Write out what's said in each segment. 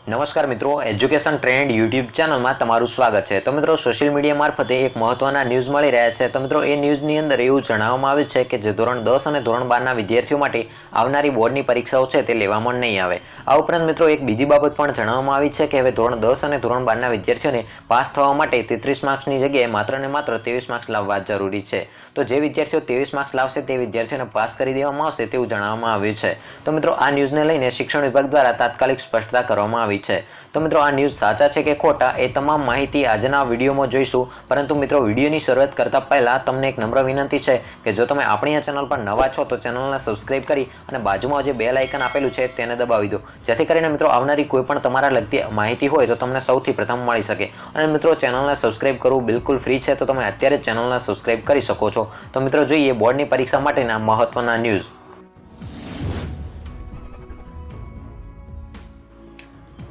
નમસ્કાર મિત્રો, education trend YouTube ચેનલમાં તમારું સ્વાગત છે। તો મિત્રો, સોશિયલ મીડિયા મારફતે એક મહત્વના ન્યૂઝ મળી રહ્યા છે। તો મિત્રો, એ ન્યૂઝની અંદર એવું જણાવવામાં આવ્યું છે કે જે ધોરણ 10 અને ધોરણ 12ના વિદ્યાર્થીઓ માટે આવનારી બોર્ડની પરીક્ષાઓ છે તે લેવામાં નહીં આવે। આ ઉપરાંત મિત્રો એક બીજી બાબત પણ જણાવવામાં આવી છે કે હવે ધોરણ 10 અને ધોરણ 12ના વિદ્યાર્થીઓને પાસ થવા માટે 33 માર્ક્સની જગ્યાએ માત્ર ને માત્ર 23 માર્ક્સ લાવવા જરૂરી છે। તો જે વિદ્યાર્થીઓ 23 માર્ક્સ લાવશે તે વિદ્યાર્થીઓને પાસ કરી દેવામાં આવશે તેવું જણાવવામાં આવ્યું છે। તો મિત્રો, આ ન્યૂઝને લઈને શિક્ષણ વિભાગ દ્વારા તાત્કાલિક સ્પષ્ટતા કરવામાં આવી છે। તો મિત્રો, આ ન્યૂઝ સાચા છે કે ખોટા એ તમામ માહિતી આજના વિડીયોમાં જોઈશું। પરંતુ મિત્રો, વિડીયોની શરૂઆત કરતા પહેલા તમને એક નમ્ર વિનંતી છે કે જો તમે આપણી આ ચેનલ પર નવા છો તો ચેનલને સબસ્ક્રાઇબ કરી અને બાજુમાં જે બેલ આઇકન આપેલું છે તેને દબાવી દો, જેથી કરીને મિત્રો આવનારી કોઈ પણ તમારા લગતી માહિતી હોય તો તમને સૌથી પ્રથમ મળી શકે। અને મિત્રો, ચેનલને સબસ્ક્રાઇબ કરવું બિલકુલ ફ્રી છે, તો તમે અત્યારે જ ચેનલને સબસ્ક્રાઇબ કરી શકો છો। તો મિત્રો, જોઈએ બોર્ડની પરીક્ષા માટેના મહત્વના ન્યૂઝ।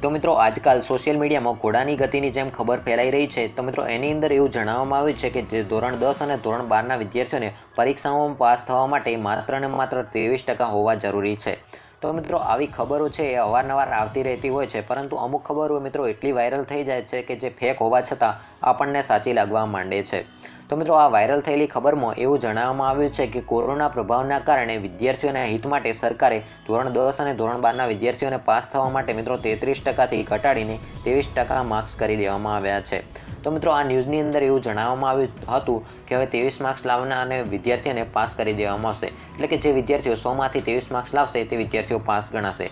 તો મિત્રો, આજકાલ સોશિયલ મીડિયામાં ઘોડાની ગતિની જેમ ખબર ફેલાઈ રહી છે। તો મિત્રો, એની અંદર એવું જણાવવામાં આવ્યું છે કે જે ધોરણ 10 અને ધોરણ 12ના વિદ્યાર્થીઓને પરીક્ષાઓમાં પાસ થવા માટે માત્ર ને માત્ર 23% હોવા જરૂરી છે। તો મિત્રો, આવી ખબરો છે એ અવારનવાર આવતી રહેતી હોય છે, પરંતુ અમુક ખબરો મિત્રો એટલી વાયરલ થઈ જાય છે કે જે ફેક હોવા છતાં આપણને સાચી લાગવા માંડે છે। તો મિત્રો, આ વાયરલ થયેલી ખબરમાં એવું જણાવવામાં આવ્યું છે કે કોરોના પ્રભાવના કારણે વિદ્યાર્થીઓના હિત માટે સરકારે ધોરણ 10 અને ધોરણ 12ના વિદ્યાર્થીઓને પાસ થવા માટે મિત્રો 33%થી ઘટાડીને 23% માર્ક્સ કરી દેવામાં આવ્યા છે। તો મિત્રો, આ ન્યૂઝની અંદર એવું જણાવવામાં આવ્યું હતું કે હવે 23 માર્ક્સ લાવનાર અને વિદ્યાર્થીઓને પાસ કરી દેવામાં આવશે, એટલે કે જે વિદ્યાર્થીઓ 100માંથી 23 માર્ક્સ લાવશે તે વિદ્યાર્થીઓ પાસ ગણાશે।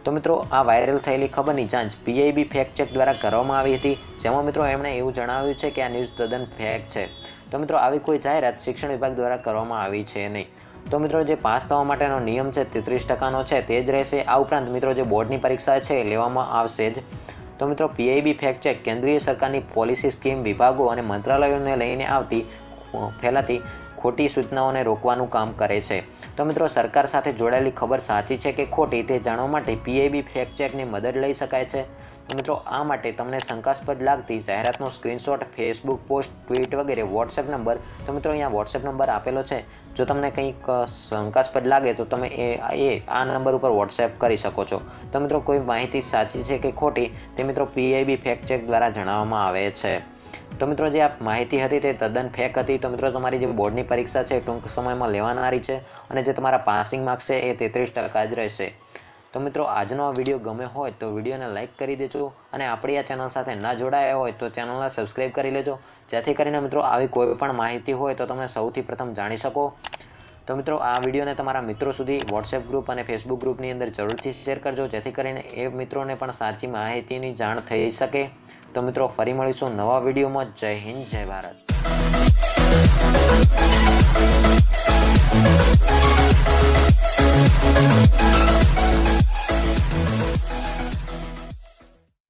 તો મિત્રો, આ વાયરલ થયેલી ખબરની જાંચ PIB ફેક્ટ ચેક દ્વારા કરવામાં આવી હતી, જેમાં મિત્રો એમણે એવું જણાવ્યું છે કે આ ન્યૂઝ તદ્દન ફેક છે। તો મિત્રો, આવી કોઈ જાહેરાત શિક્ષણ વિભાગ દ્વારા કરવામાં આવી છે નહીં। તો મિત્રો, જે પાસ થવા માટેનો નિયમ છે 33%નો છે તે જ રહેશે। આ ઉપરાંત મિત્રો, જે બોર્ડની પરીક્ષા છે એ લેવામાં આવશે જ। તો મિત્રો, PIB ફેક્ટ ચેક કેન્દ્રીય સરકારની પોલિસી, સ્કીમ, વિભાગો અને મંત્રાલયોને લઈને આવતી ફેલાતી ખોટી સૂચનાઓને રોકવાનું કામ કરે છે। તો મિત્રો, સરકાર સાથે જોડાયેલી ખબર સાચી છે કે ખોટી તે જાણવા માટે PIB ફેક્ટ ચેકની મદદ લઈ શકાય છે। તો મિત્રો, આ માટે તમને શંકાસ્પદ લાગતી જાહેરાતનો સ્ક્રીનશોટ, ફેસબુક પોસ્ટ, ટ્વીટ વગેરે વોટ્સએપ નંબર, તો મિત્રો અહીંયા વોટ્સએપ નંબર આપેલો છે, જો તમને કંઈક શંકાસ્પદ લાગે તો તમે આ નંબર ઉપર વોટ્સએપ કરી શકો છો। તો મિત્રો, કોઈ માહિતી સાચી છે કે ખોટી તે મિત્રો PIB ફેક્ટ ચેક દ્વારા જણાવવામાં આવે છે। તો મિત્રો, જે આ માહિતી હતી તે તદ્દન ફેક હતી। તો મિત્રો, તમારી જે બોર્ડની પરીક્ષા છે ટૂંક સમયમાં લેવાનારી છે અને જે તમારા પાસિંગ માર્ક્સ છે એ 33% જ રહેશે। તો મિત્રો, આજનો આ વિડીયો ગમે હોય તો વિડીયોને લાઇક કરી દેજો અને આપણી આ ચેનલ સાથે ના જોડાયા હોય તો ચેનલને સબસ્ક્રાઈબ કરી લેજો, જેથી કરીને મિત્રો આવી કોઈ પણ માહિતી હોય તો તમે સૌથી પ્રથમ જાણી શકો। તો મિત્રો, આ વિડીયોને તમારા મિત્રો સુધી વોટ્સએપ ગ્રુપ અને ફેસબુક ગ્રુપની અંદર જરૂરથી શેર કરજો, જેથી કરીને એ મિત્રોને પણ સાચી માહિતીની જાણ થઈ શકે। તો મિત્રો, ફરી મળીશું નવા વિડીયોમાં। જય હિન્દ, જય ભારત।